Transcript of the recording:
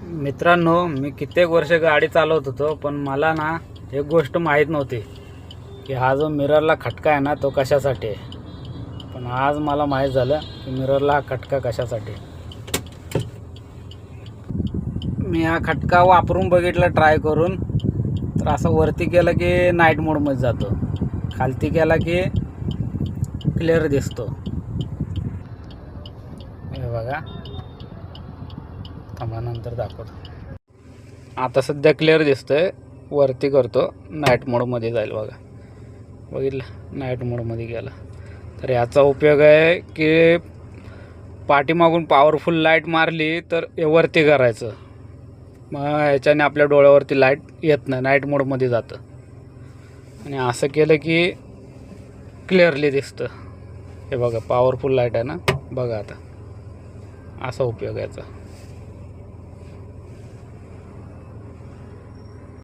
मित्रांनो, मी कित्येक वर्ष गाडी चालवत होतो, पण मला ना एक गोष्ट माहीत नव्हती की हा जो मिररला खटका आहे ना तो कशासाठी आहे. पण आज मला माहीत झालं की मिररला हा खटका कशासाठी. मी हा खटका वापरून बघितला ट्राय करून, तर असं वरती केलं की नाईट मोडमध्ये जातो, खालती केला की क्लिअर दिसतो. हे बघा, थांबा नंतर दाखवतो. आता सध्या क्लिअर दिसतोय. वरती करतो, नाईट मोडमध्ये जाईल. बघा, बघितलं, नाईट मोडमध्ये गेला. तर याचा उपयोग आहे की पाठीमागून पॉवरफुल लाईट मारली तर हे वरती करायचं, मग ह्याच्याने आपल्या डोळ्यावरती लाईट येत नाही, नाईट मोडमध्ये जातं. आणि असं केलं की क्लिअरली दिसतं. हे बघा, पॉवरफुल लाईट आहे ना, बघा आता. असा उपयोग याचा.